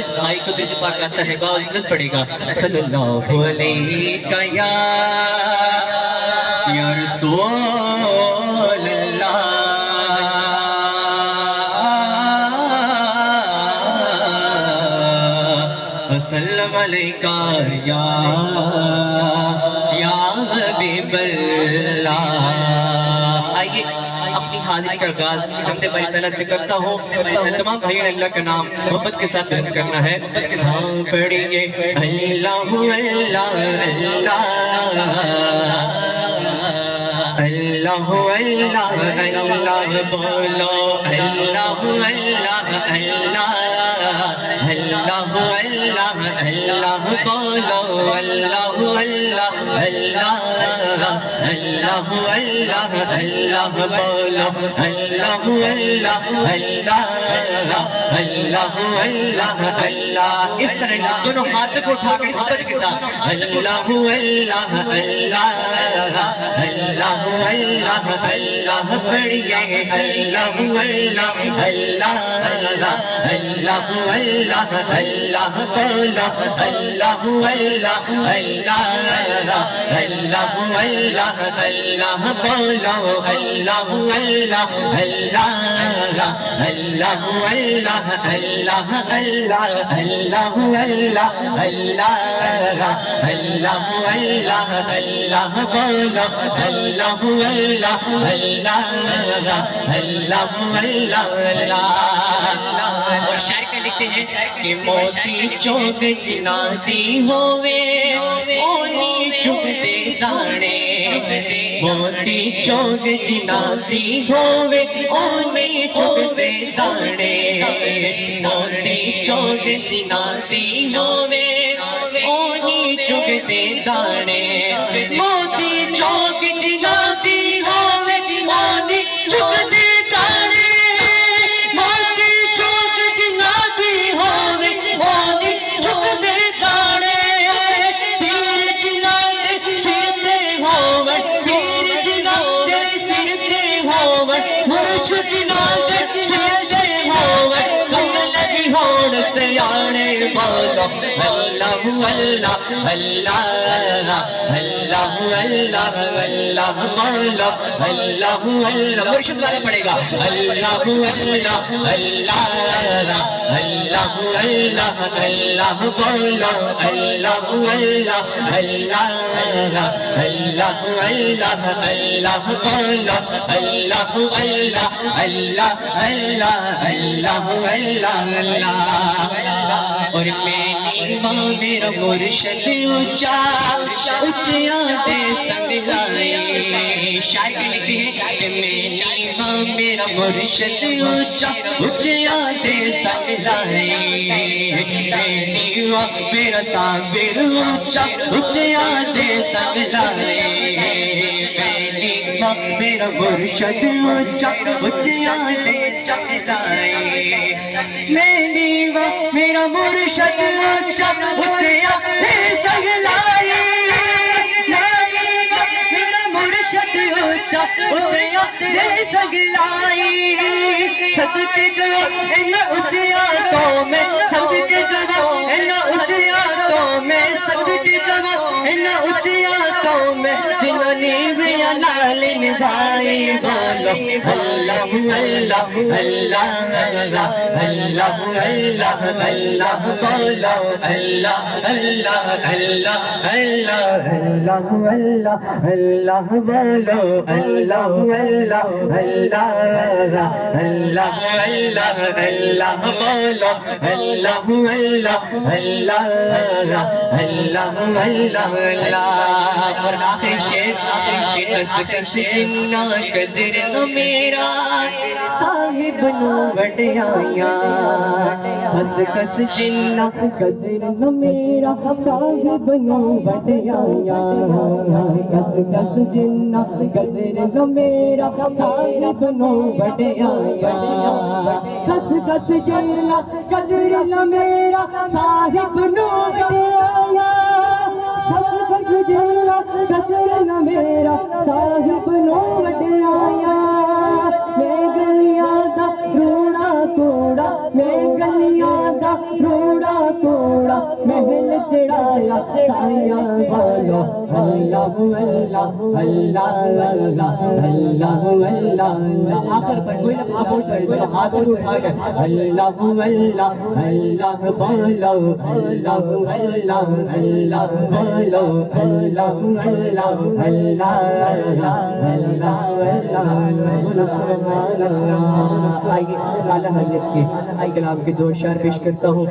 جس بھائی کو درود پاک آتا ہے باوجود پڑے گا صلی اللہ علیہ یا رسول اللہ وسلم علیکہ یا حبیب اللہ۔ آئیے اپنی حاضری کا آغاز حمد باری تعالیٰ سے کرتا ہوں۔ تمام بھائیوں نے اللہ کا نام محبت کے ساتھ بلند کرنا ہے۔ پڑھیے اللہ اللہ اللہ اللہ اللہ بولو اللہ اللہ اللہ اللہ اللہ اللہ بولو اللہ اللہ اللہ اللہ اللہ اللہ بولو اللہ اللہ اللہ اللہ اللہ اللہ۔ اس طرح دونوں ہاتھ کو اٹھا کر حضرت کے ساتھ اللہ اللہ اللہ اللہ اللہ اللہ پڑھیے اللہ اللہ اللہ اللہ اللہ اللہ بولو اللہ اللہ اللہ اللہ اللہ اللہ بولو اللہ اللہ اللہ اللہ اللہ اللہ اللہ اللہ اللہ اللہ اللہ اللہ اللہ بولو اللہ اللہ اللہ اللہ اللہ اللہ۔ اور شاعر کا لکھتے ہیں کہ موتی چوک جنادی ہوئے اونی چگ دے دانے، موتی چوک جنادی ہوئے اونی چگ دے دانے، موتی چوک جنادی ہوئے اونی چگ دے دانے، موتی چوک جنادی ہوئے اونی چگ دے دانے، موتی چوک جنادی ہوئے اونی چگ دے دانے، پیر جنا دے سر تے ہووے، پیر جنا دے سر تے ہووے، مرشد جنا دے سر تے ہووے، سن لگی ہون سیانے بولو اللہ اللہ اللہ اللہ اللہ اللہ بولو اللہ اللہ۔ مرشد والا پڑے گا اللہ اللہ اللہ اللہ اللہ اللہ بولو اللہ اللہ اللہ اللہ اللہ اللہ بولو اللہ اللہ اللہ اللہ اللہ اللہ اللہ۔ اور میری ماں میرا مرشد اونچا اونچیا دے سنگ لائے، شاعر کے لکھتے ہیں کہ میری ماں میرا مرشد اونچا اونچیا دے سنگ لائے، میری ماں میرا صابر اونچا اونچیا دے سنگ لائے، میری ماں میرا مرشد اونچا اونچیا دے سنگ لائے، میری ماں میرا مرشد اونچا اونچیا دے سنگ لائے، میرا مرشد اونچا اونچیا دے سنگ لائے، صدقے جوا ان اونچیا تو میں، صدقے جوا ان اونچیا تو میں، صدقے جوا ان اونچیا تو میں، جنہوں نے بھی نال نبھائی بولو اللہ اللہ اللہ اللہ اللہ اللہ اللہ بولو اللہ اللہ اللہ اللہ اللہ اللہ اللہ بولو اللہ اللہ اللہ اللہ اللہ اللہ بولو اللہ اللہ اللہ اللہ اللہ اللہ۔ اور آخری شعر کس کس جنہ قدر نہ میرا صاحب نو وڈیائیاں، کس کس جنہ قدر نہ میرا صاحب نو وڈیائیاں، کس کس جنہ قدر نہ میرا صاحب نو وڈیائیاں، کس کس جنہ قدر نہ میرا صاحب نو وڈیائیاں، کس کس جنہ قدر نہ میرا صاحب نو وڈیائیاں، میں گلیاں دا روڑا کوڑا، میں گلیاں دا روڑا توڑا محل چڑھایا سایہ والا اللہ اللہ اللہ اللہ اللہ آخر پر کوئی نہ آپ کوئی ہاتھ اٹھا گئے اللہ اللہ اللہ بولو اللہ اللہ اللہ بولو اللہ اللہ اللہ اللہ اللہ آئیے اعلیٰ حضرت کے کلام کے دو اشعار پیش کرتا ہوں.